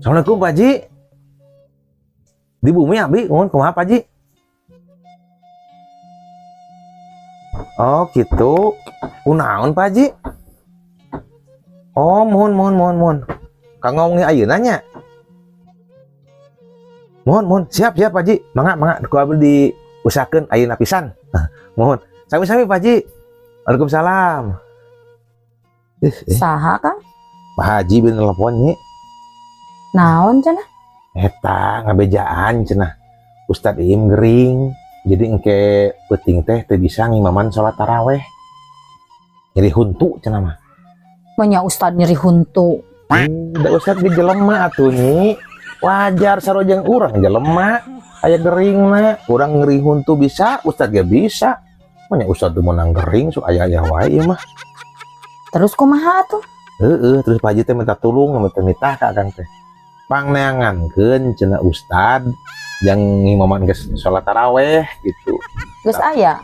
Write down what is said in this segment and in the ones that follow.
Assalamualaikum Pak Haji. Di bumi abi, mohon kumaha Pak Haji? Oh gitu. Kunaon Pak Haji? Oh mohon. Kang ngomongin ayeuna nya. Mohon. Siap Pak Haji. Mangga ku abdi diusahakeun ayeuna pisan. Mohon. Sami-sami Pak Haji. Waalaikumsalam. Saha Kang? Pak Haji bener telepon nya. Naon cenah? Eta ngabejaan cenah. Ustad Iim gering. Jadi engke peuting teh teu bisa ngimaman salat taraweh. Nyeri huntu cenah mah. Manya Ustad nyeri huntu. Da Ustad ge jelema atuh nyi. Wajar sarojeng urang jelema. Aya geringna, urang ngeri huntu bisa, Ustad ge bisa. Manya Ustad teu meunang gering sok aya-aya wae ieu mah. Terus kumaha atuh? Terus Pak Haji teh minta tulung, minta mitah ka Akang teh. Pangneangankeun cenah Ustad yang ngimaman geus salat taraweh gitu. Geus aya.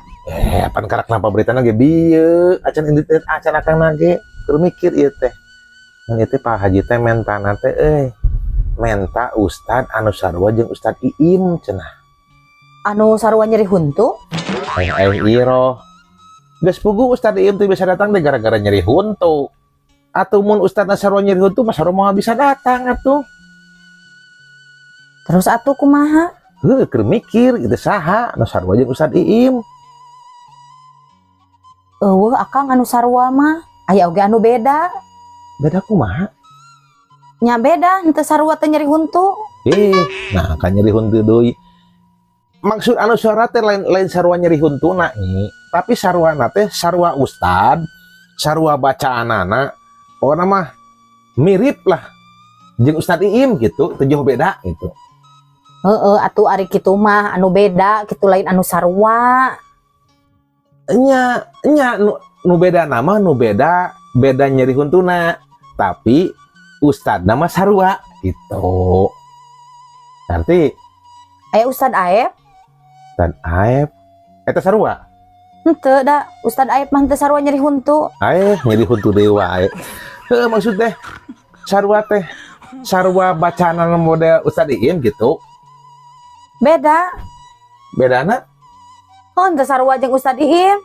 Pan karak napa beritana ge bieu, acan indit acan Akang ge keur mikir ieu teh. Mun ieu teh Pak Haji teh mentana teh menta Ustad anu sarua jeung Ustad Iim cenah. Anu sarua nyeri huntu? Iro. Geus pugu Ustad Iim teh bisa datang teh gara-gara nyeri huntu. Atuh mun Ustad sarua nyeri huntu mah sarua moal bisa datang atuh. Terus atuh kumaha? Keur mikir gitu saha anu sarua jeung Ustad Iim. Eueuh Akang anu sarua mah aya oge anu beda. Beda kumaha? Nya beda henteu sarua teh nyeri huntu. Nah kan nyeri huntu deui. Maksud anu sarua teh lain sarua nyeri huntuna nih, tapi sarwana teh sarua Ustad, sarua bacaanana, pokona mah mirip lah jeung Ustad Iim gitu, teu jauh beda gitu. Atuh ari kitu mah anu beda kitu lain anu sarua. Nya nu beda nama nu beda nyeri huntuna, tapi Ustad nama sarua gitu. Nanti Aya Ustad Aep? Ustad Aep eta sarua? Henteu da, Ustad Aep mah henteu sarua nyeri huntu. Nyeri huntu deui wae. Maksud teh sarua teh sarua bacaan model Ustad Iim gitu. Beda. Bedana? Oh, henteu sarua jeung Ustad Iim.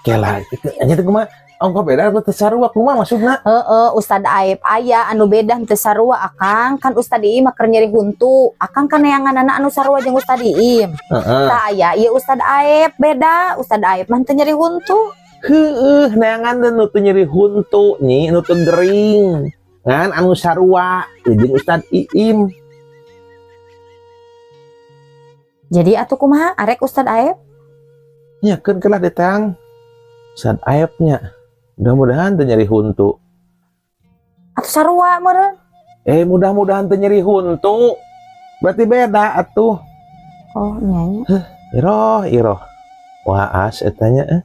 Kela nya teh kumaha? Ongko beda ku teu sarua kumaha maksudna? Ustad Aep aya anu beda henteu sarua Akang, kan Ustad Iim mah keur nyeri huntu. Akang kan neanganana anu sarua jeung Ustad Iim. Tah aya ieu Ustad Aep beda, Ustad Aep mah henteu nyeri huntu. Neangan nu teu nyeri huntu nyi, nu teu gering. Ngan anu sarua jeung Ustad Iim. Jadi atuh kumaha arek Ustad Aep? Nyakeun kelah detang. Ustad Aep nya. Mudah-mudahan teu nyeri huntu. Atuh sarua meureun. Mudah-mudahan teu nyeri huntu. Berarti beda atuh. Oh, nyanyi. Iroh. Waas eta nya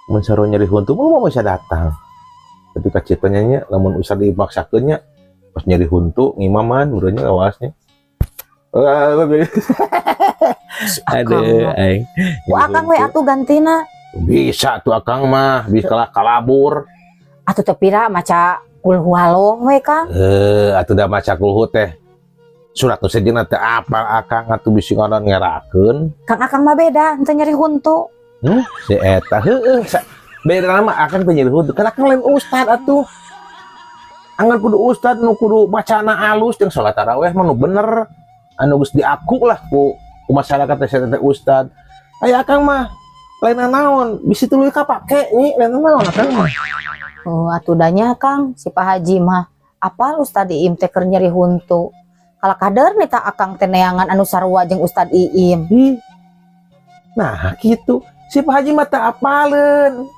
mun sarua nyeri huntu mah bisa datang. Tapi kacitanya nya lamun usah dipaksakeun nya pas nyeri huntu ngimaman urang nya awasnya. Aduh, aing. Akang we atuh gantina. Bisa tuh Akang mah, bisa kalabur. Atuh teu pira maca kulhu halo we Kang. Atuh da maca kulhu teh. Surat nu sejeuna teh apal Akang atuh bisi ngaran ngerakeun. Kang Akang mah beda, henteu nyeri huntu. Si eta beda mah Akang teh nyeri huntu. Kan Akang lain ustad atuh. Anggar kudu ustad nu kudu bacana alus jeung salat tarawih mah nu bener. Anu geus diaku lah ku masyarakat teh ustad. Aya Akang mah lain naon, bisi tuluy kapake nyi, lain naon Akang mah. Oh, atuh danya Kang, si Pak Haji mah apal Ustad Iim teh keur nyeri huntu. Kala kader nih tak Akang teh neangan anu sarua jeung Ustad Iim. Nah, gitu. Si Pak Haji mah teu apaleun,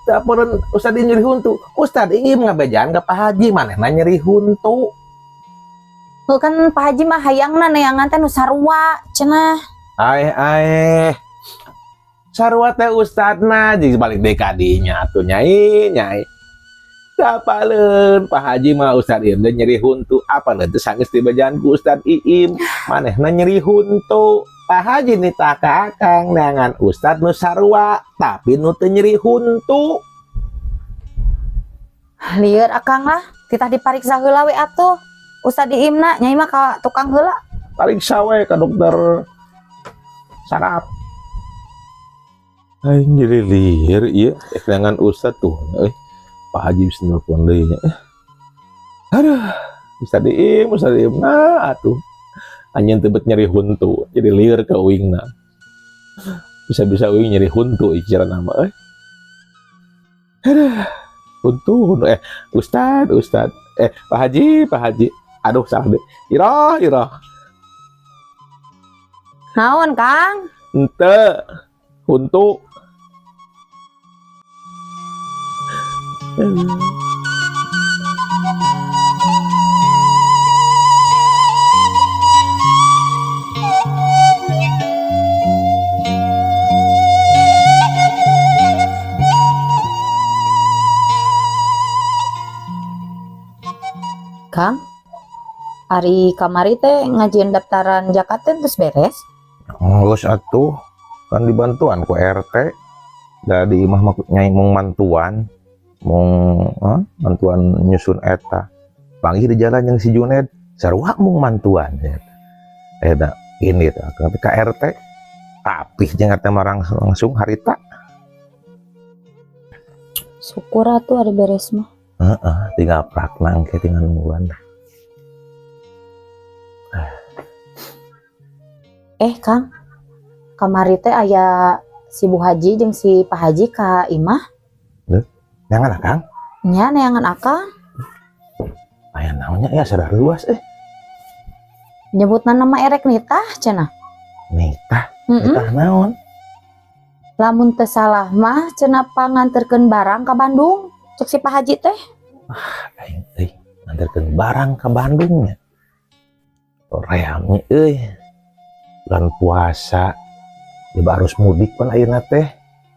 Ustad Iim nyeri huntu. Ustad Iim ngabejaan ka Pak Haji manehna nyeri huntu. Kan Pak Haji mah hayangna neangan teh nu sarua cenah. Sarua teh ustadna jeung balik deui ka dinya atuh nyai. Sapaleun Pak Haji mah Ustad Iim teh nyeri huntu. Apaleun teh sanggeus dibajaan ku Ustad Iim, manehna nyeri huntu. Pak Haji nita ka Akang neangan ustad nu sarua tapi nu teu nyeri huntu. Lieur Akang lah. Titah dipariksa heula we atuh. Ustad Iimna nyai mah ka tukang heula. Pariksa we ka dokter saraf. Aing jadi liar iya dengan Ustad tuh. Pak Haji bisa nelfon deui nya. Aduh, Ustad Iim nah atuh. Anjeun teu nyeri huntu, jadi liar ka uingna. Bisa-bisa uing nyeri huntu ikiran nama Aduh, huntu. Ustad, Pak Haji. Aduh, salah deh. Ira. Naon, Kang? Ente, huntu. Kang, hari kamari teh ngajian daftaran zakat teh terus beres? Ngurus atuh, kan dibantuan ku RT. Dari imah nyai mung mantuan, mantuan nyusun eta. Panggil di jalan yang si Juned, sarua mung mantuan. Ini tuh, tapi ka RT rapih jeung eta marang langsung harita. Syukur atuh ada beres mah. Tinggal praknang ke tinggal nungguan. Kang, kamari teh aya si Bu Haji jeung si Pak Haji ka imah. Neangan Kang? Nya neangan akang. Aya naonnya ya sadar luas Nyebutna nama erek nitah cenah. Nitah naon? Lamun teu salah mah cenah panganterkeun barang ka Bandung. Cek si Pak Haji teh. Aing nganterkeun barang ka Bandung nya. Reami bulan puasa. Coba harus mudik pan ayeuna teh.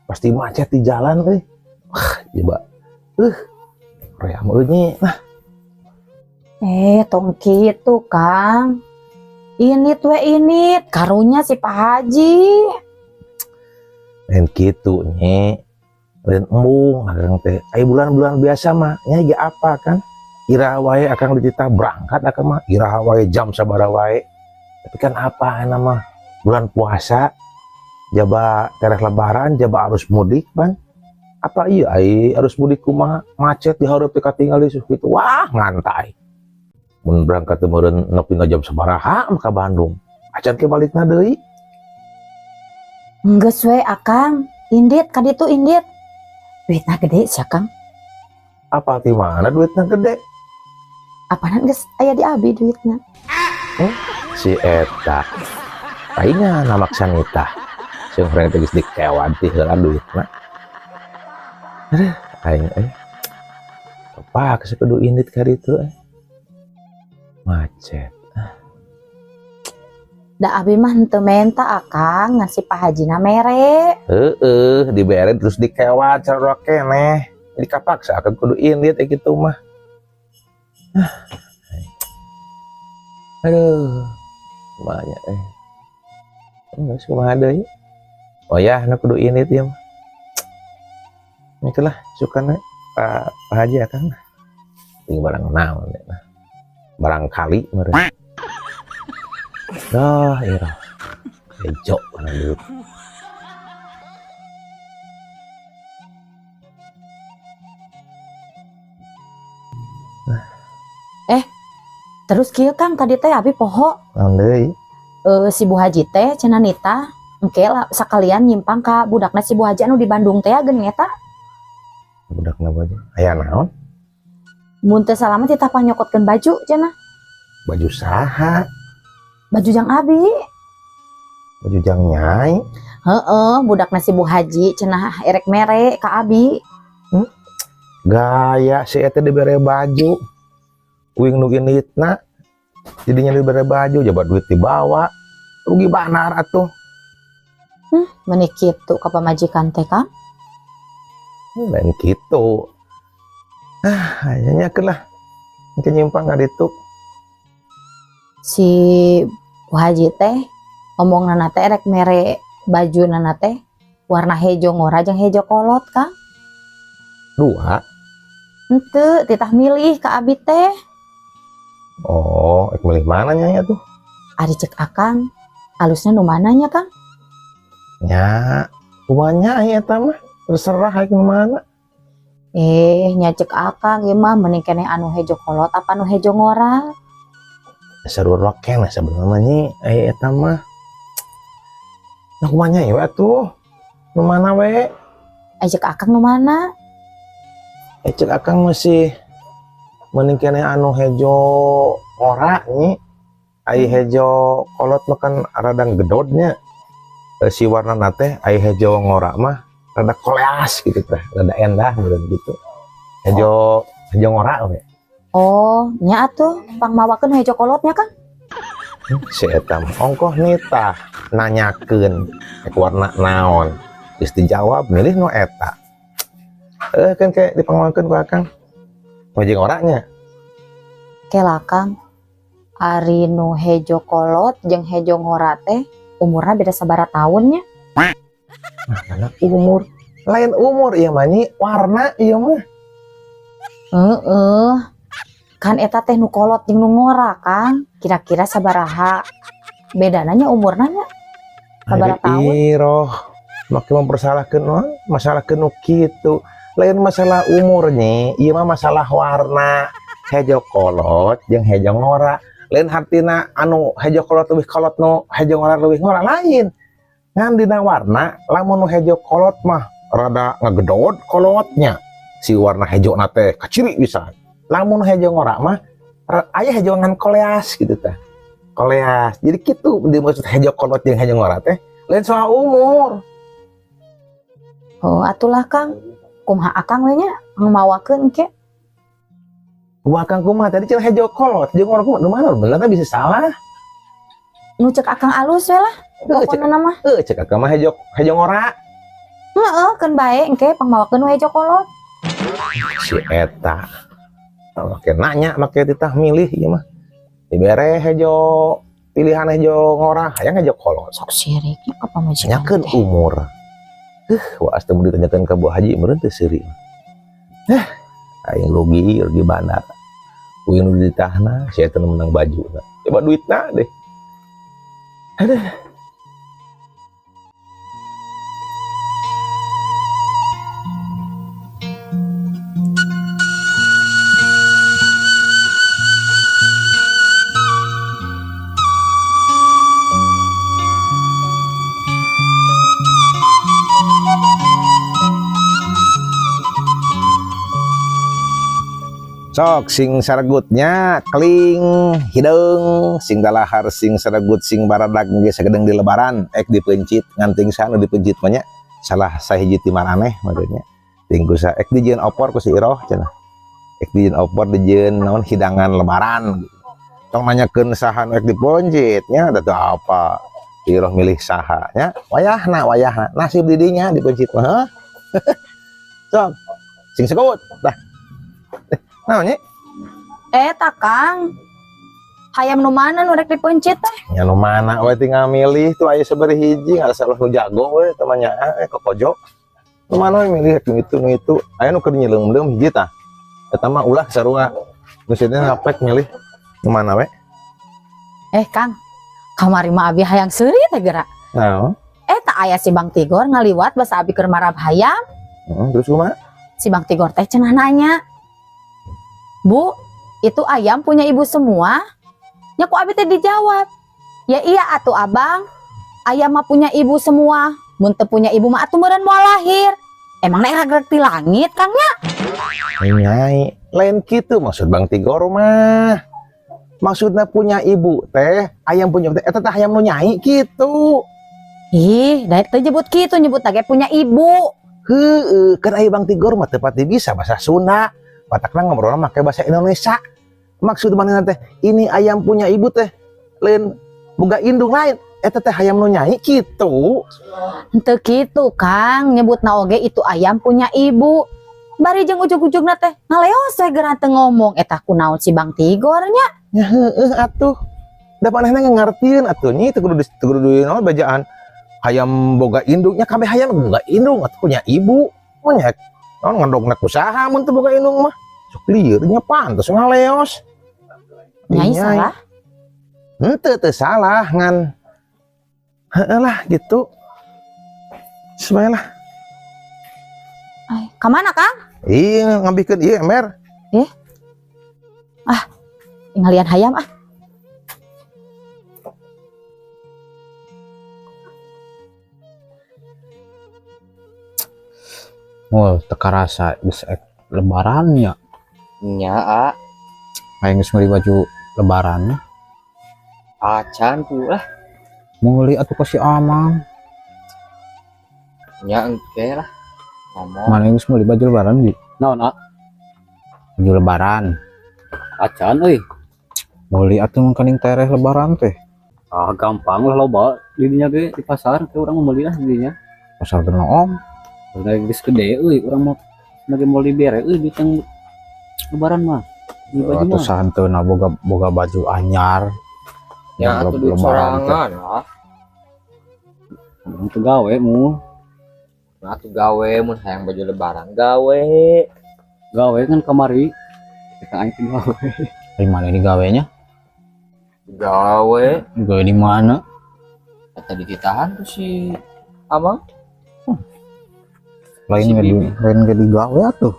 Pasti macet di jalan coba. Reami nya. Nah. Tong kitu, Kang. Init karunya si Pak Haji. Lain kitu nye. Lain embung akang teh. Aya bulan-bulan biasa mah nya ge apa kan? Iraha wae akang dititah berangkat akang mah. Iraha wae jam sabaraha wae. Tapi kan apa nama bulan puasa jaba tereh lebaran jaba arus mudik pan. Apa iya arus mudik kumaha macet di hareup teh katinggal di kitu. Wah, ngantai. Mun berangkat teh meureun nepi ka jam sabaraha ka Bandung. Acan ke balikna deui. Geus we Akang, indit ka ditu indit. Duitna gede sia Kang. Apa ti mana duitna gede? Apaan geus aya di abi duitna. Si eta. Paingan namaksa nitah. Sing urang teh geus dikewan ti heula duitna. Aduh, aing kepake kudu indit ka ditu macet. Da abi mah henteu menta Akang ngan si Pak Hajina mere. Dibere terus dikewan cara keneh. Jadi kapaksa akan kudu indit kitu mah. Aduh. Banyak enggak kumaha deui. Oh ya, na kudu indit ya mah. Itulah sukana Pak Haji Akang. Ini barang naon ya. Barangkali meureun. Dah, ira. Ejo kana duit. Terus kieu Kang tadi teh abi poho. Naon deui? Si Bu Haji teh cenah nita engke lah sakalian nyimpang ka budakna si Bu Haji anu di Bandung teh ageun eta. Budakna baju. Aya naon? Mun teu salama titah panyokotkeun baju cenah. Baju saha? Baju jang abi. Baju jang nyai. Budakna si Bu Haji cenah erek mere ka abi. Gaya si eta dibere baju. Uing nu inditna. Jadinya dibere baju, jabat duit dibawa. Rugi banar atuh. Meuni kitu ka pamajikan teh Kang. Lain kitu. Hanya lah. Mungkin nyimpang ka ditu. Si Bu Haji teh ngomong nana teh rek mere baju nana teh warna hejo ngora jeung hejo kolot Kang. Dua. Henteu titah milih ka abi teh. Oh, milih mana nya tuh? Ari cek akang alusna nu mananya Kang? Ya, kumanya eta mah terserah aing nu mana. Nya cek akang ieu mah mending keneh anu hejo kolot apa anu hejo ngora. Seru roken sebenarnya eta mah. Nah kumanya ya tuh. Nu mana we? Cek akang nu mana? Cek akang masih mending keneh anu hejo ngora nih. Ai hejo kolot mah kan rada gedodnya. Si warna nate ai hejo ngora mah rada koleas gitu teh, rada endah gitu. Hejo ngora we. Oh, nya atuh pangmawakeun hejo kolotnya Kang. Si eta mah ongkoh nitah nanyakeun warna naon. Geus dijawab milih nu eta. Kan kayak dipangmawakeun ku akang. Hejo ngoranya. Kela Kang. Ari nu hejo kolot jeung hejo ngora teh umurna beda sabaraha tahunnya? Anak umur lain umur ieu mah nyi, warna ieu mah. Kan eta teh nu kolot jeung nu ngora Kang. Kira-kira sabaraha bedana nya umurna nya? Sabaraha tahun? Iroh, make mempersalahkeun naon? Masalahkeun nu kitu. Lain masalah umurnya, ieu mah masalah warna. Hejo kolot jeung hejo ngora. Lain hartina anu hejo kolot leuwih kolot nu hejo ngora leuwih ngora lain. Ngan dina warna lamun nu hejo kolot mah rada ngagedot kolotnya. Si warna hejo na teh kaciri pisan. Lamun hejo ngora mah aya hejo ngan koleas gitu teh. Koleas. Jadi kitu dimaksud hejo kolot jeung hejo ngora teh lain soal umur. Oh, atulah Kang. Kumaha akang we nya ngmawakeun ke? Akang kumaha tadi cenah hejo kolot jeung ngora kumaha nu mana bener bisa salah. Nu cek akang alus we lah. Pokona mah. Cek akang mah hejo ngora. Heeh, keun bae engke pangmawakeun we hejo kolot. Si eta. Oke nanya make titah milih ieu mah. Dibere hejo pilihan hejo ngora, hayang hejo kolot. Sok siriknya apa majikan? Nyakeun umur. Waas teu ditanyakeun ka Bu Haji meureun teu sirik. Aing rugi bandar. Kuing nu ditahna, saya teu menang baju. Coba duitna deh. Aduh. Sok sing saregutnya keling hideung sing dalahar sing saregut sing baradag ge sagedeng di lebaran dipencit nganting sana dipencit mah nya salah sahiji ti maraneh maksudnya tinggu sa dijieun opor ku si Iroh cenah dijieun opor dijieun naon hidangan lebaran tong nanyakeun saha nu dipencit nya da teu apa Iroh milih saha nya wayahna nasib di dinya dipencit mah sok sing sagut dah. Nah, Eta Kang. Hayam nu mana nu rek dipencit teh? Ya nu mana we tinggal milih tuh aya sabari hiji ngarasa nu jago we temannya kokojo. Nu mana we milih nu itu. Aya nu keur nyeleum-leum hiji tah. Eta mah ulah sarua. Nu sidena ngapek milih nu mana we? Kang. Kamari mah abi hayang seuri teh geura. Naon? Eta aya si Bang Tigor ngaliwat basa abi keur marab hayam. Terus kumaha? Si Bang Tigor teh cenah nanya. Bu, itu ayam punya ibu semua? Nyaku abi teh dijawab. Ya iya atuh abang. Ayam mah punya ibu semua. Mun teu punya ibu mah atuh meureun moal lahir. Emang nek rag di langit Kang nya? Nyai, lain kitu maksud Bang Tigor mah. Maksudna punya ibu teh, ayam punya teh eta teh ayam nu nyai kitu. Ih, da teu nyebut kitu, nyebut tage punya ibu. Heueuh, kan aya Bang Tigor mah teu pati bisa bahasa Sunda. Batakna ngobrolna make bahasa Indonesia. Maksud mana teh ini ayam punya ibu teh lain boga indung lain eta teh ayam nu nyai kitu. Henteu kitu Kang, nyebutna oge itu ayam punya ibu. Bari jeung ujug-ujugna teh ngaleos we geura teu ngomong eta kunaon si Bang Tigor nya. Ya heueuh atuh. Da manehna ngartieun atuh nyi teu kudu naon bajaan hayam boga indungnya kabeh hayam boga indung atuh punya ibu. Monyet naon ngandogna kusaha mun teu boga indung mah. sok liurnya pantas ngaleos. Nyai Iya, salah. Teu salah ngan. Heeh lah gitu. Sebaiklah. Ay, kemana Kang? Iya ngambikeun ieu ember. Ngalian hayam ah. Oh, teka rasa geus lebaran ya. Nya a Kayak geus meuli baju lebaran. acan pula Meuli atuh ka si Amang. nya engke lah ngomong Mana geus meuli baju lebaran di? naon a Baju lebaran. acan euy Meuli atuh mangkaning tereh lebaran teh. gampang lah loba di dinya ge di pasar ke urang mau meuli lah di dinya Pasal teu om. udah geus gede euy urang mau lagi mau dibere euy di teng lebaran mah di baju Atuh mah santeuna boga baju anyar. nya atuh duit Lebaran teh. sorangan lah untuk gawe mu nah atuh gawe mun hayang baju lebaran gawe kan kamari kita aing gawe Di mana ini gawenya? gawe Gawe di mana? kata dititahan tuh si abang Lain Si nggak di Bibi. lain nggak digawe atuh.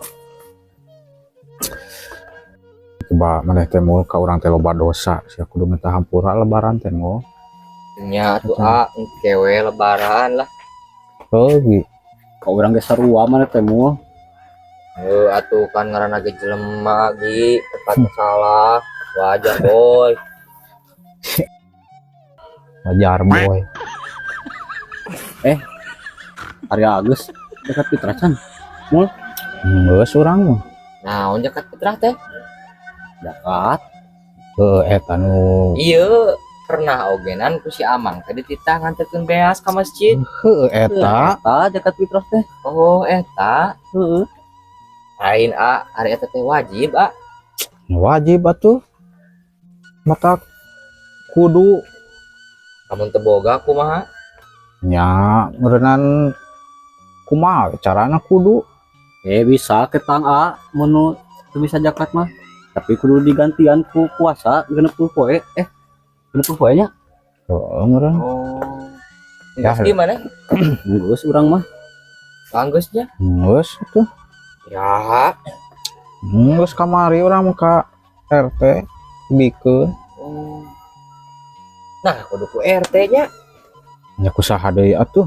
Coba maneh teh mul ka urang teh loba dosa. Sia kudu minta hampura lebaran teh mul. nya tuh a engkewe lebaran lah Heuh, kau orang geus sarua mana teh mu atuh kan ngaranna ge jelema gi tepat salah wajar boy wajar boy. hari Agus dekat Pitracan Geus urang mah. nah dekat Pitra teh dekat Eta nu iya pernah ogenan ku si Amang tadi titah nganterkeun beas ka masjid eta dekat Pitra teh oh eta heeh lain a hari eta teh wajib a wajib atuh. Mata kudu kamu teu boga kumaha nya ngeureunnan kumaha carana kudu bisa ketang a mun teu bisa zakat mah tapi kudu digantian ku puasa 60 poe 60 poe nya ngeureun oh Ya, geus di mana geus urang mah geusnya geus atuh. ya Geus kamari urang mah ka RT bikeun oh. Nah kudu ku RT nya nya kusaha deui atuh.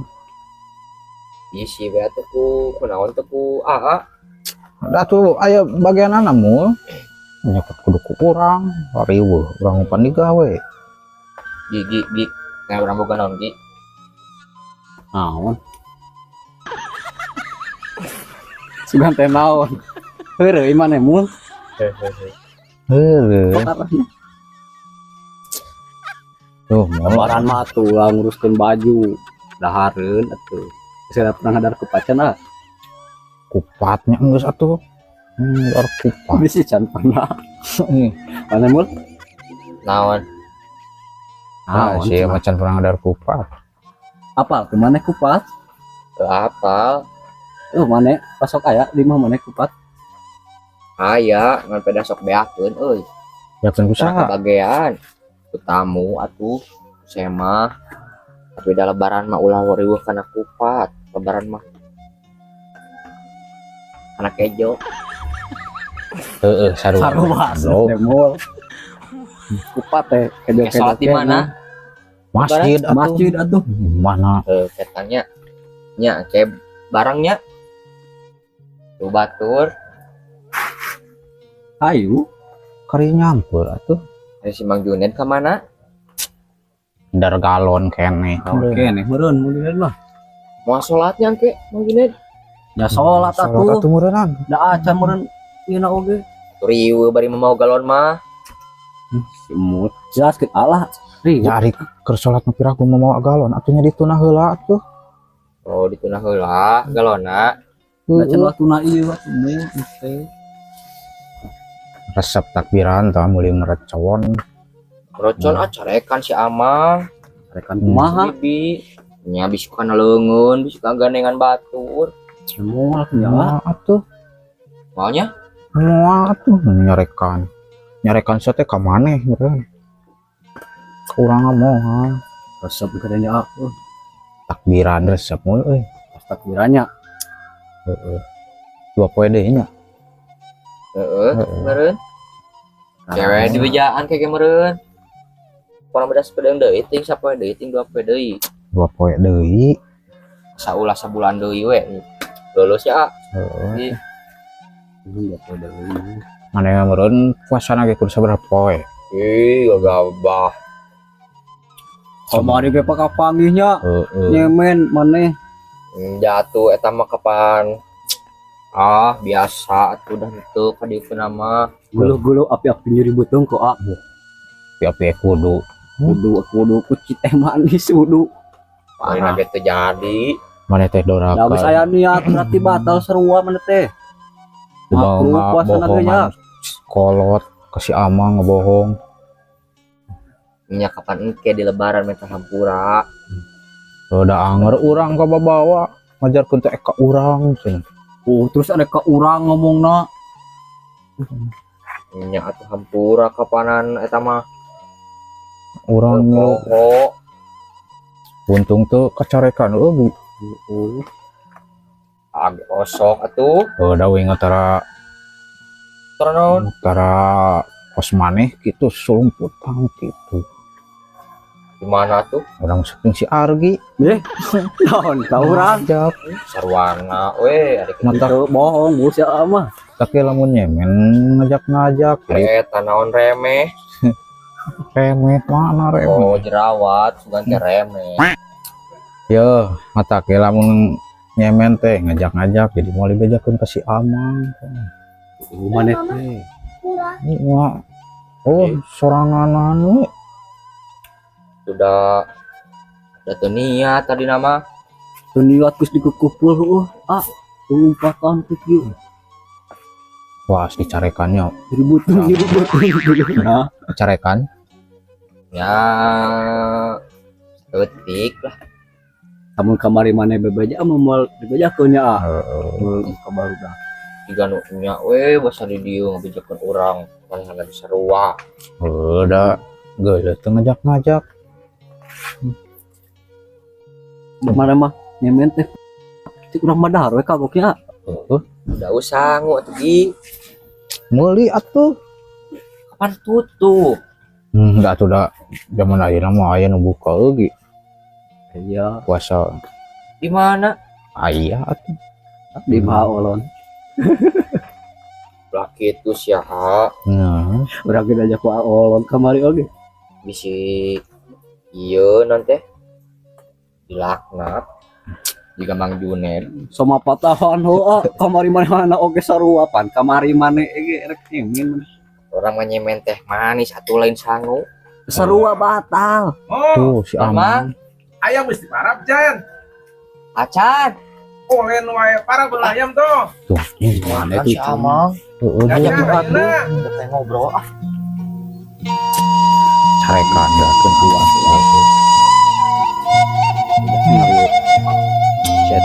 isi we atuh ku naon teh ku AA Da tuh aya bagianana mul nya kudu ku urang riweuh urang umpan digawe. Gi nggak urang boga naon Gi naon sugan teh naon heureuy maneh mul Heureuh tuh mul lebaran mah tuh lah nguruskeun baju dahareun atuh saya pernah ngadar ke pacan ah kupatnya geus atuh. Dar kupat. bisi can pernah mana mul naon Ah, sih macan pernah ngadar kupat. apal ke mana kupat apal mana pasok aya di mah mana kupat aya ngan peda sok beakeun euy Yakin Nah, kusaha? kebagian ku tamu atuh sema tapi dah lebaran mah ulah riweuh kana kupat lebaran mah anak kejo Heeh, sarua. mall kupat teh kejo Salat di mana? Masjid atuh. masjid atuh Mana? katanya nya kayak barangnya tuh batur ayu Kari nyampur atuh. dari si Mang Junet ke mana Dar galon kene. oke nih meureun meureun mah mau salatnya ke Mang Junet ya salat Salat atuh atuh meureunang. da acan meureun ieu oge riweuh bari mau galon mah semut jelas ke Allah riweuh Nyari keur salat nu piraku mau galon atuh nya dituna heula atuh. oh ditunah heula galona da can watuna ieu atuh teh Resep takbiran tah meuli merecon. rocon acarekan si Amang Rekan kumaha bibi nya bisi kana leungeun bisi kagandengan batur Moal atuh. maunya Muat tuh nyarekan sate ka maneh meureun. Urang mau resep katanya aku takbiran resep mulu euy. pas takbirannya. Heeh. 2 poe deui nya. Meureun. Cewek di bejaan kayak meureun. Pona bedas pedeng deui ting sapoe deui ting 2 poe deui. 2 poe deui. Saulah sabulan deui we. Lulus ya. Heeh. Enggak ada ini. Maneh meureun puasana ge kudu sabaraha poe? Ih, gagabah. Kamari ge pakapanggihnya Heeh. nyemen maneh. Jatuh eta mah kapan? Ah, biasa atuh dah henteu ka dieu nama. Guluh-guluh api-api nyeri beuteung kok ah. Api-api kudu. Kudu kucing teh manis kudu. Parah ge teu jadi. Maneh teh Da geus dorakan. aya niat berarti batal sarua maneh teh. Maklum puasana ge nya. Kolot kasih amang ngebohong. Nya kapan engke di lebaran meta hampura. Udah anger urang ka babawa ngajarkeun teh ka urang cenah. Oh, terus ada ke urang ngomongna. Nya atuh hampura kapanan eta mah. Urang Poho. untung tuh kacarekan eueuh. Agak osok atuh. Udah we ngatara Terus kos maneh kitu sulumput pang kitu. di mana tuh? Urang saking si Argi Naon ka urang? ajak Sarwana we ada mata Itu bohong bus ya mah. tapi lamun nyemen ngajak eta naon remeh. remeh mana remeh. Oh jerawat bukan teh remeh. Yo mata ke lamun nyemen teh ngajak jadi mau dibejakeun ka si Amang. Maneh teh. Ini mah oh soranganan we. Sudah ada tuh niat tadi nama. Teu niat geus dikukupul heuh. Ah, 4 teh kieu. Wah dicarekannya Ribut. Nah, carekan Ya ketik lah. lamun kamari maneh bebeja mah moal dibejakeun nya ah. Ka barudak. Tiga nunya we basa di dieu ngabejakeun urang paling ada sarua. udah geuleuh teu ngajak Mana mah nyemen teh. Cik urang madahar we kagoknya. Udah usah atuh di. meuli atuh. Kapan tutup? Enggak tuh dah zaman ayeuna mah aya nu buka euy Iya, puasa Di mana? aya atuh. di Maolon. Lah kitu sia Nah, Urang ge ajak ku Aolon kamari oge. bisi ieu nanti dilaknat di Mang Junet. Sama patahan heuh kamari manehna oge saruapan. Kamari maneh ge rek nyemen. Orang menyemen teh manis atuh lain sangu. Sarua batal. tuh si Amang. Ayam mesti parab Jan. Acan, Olen wae parab ayam tuh. Tuh, mana si itu? Amang. Heeh, Ngajak dia tuh atuh, kita ngobrol ah. carekan dakeun awas. Chat.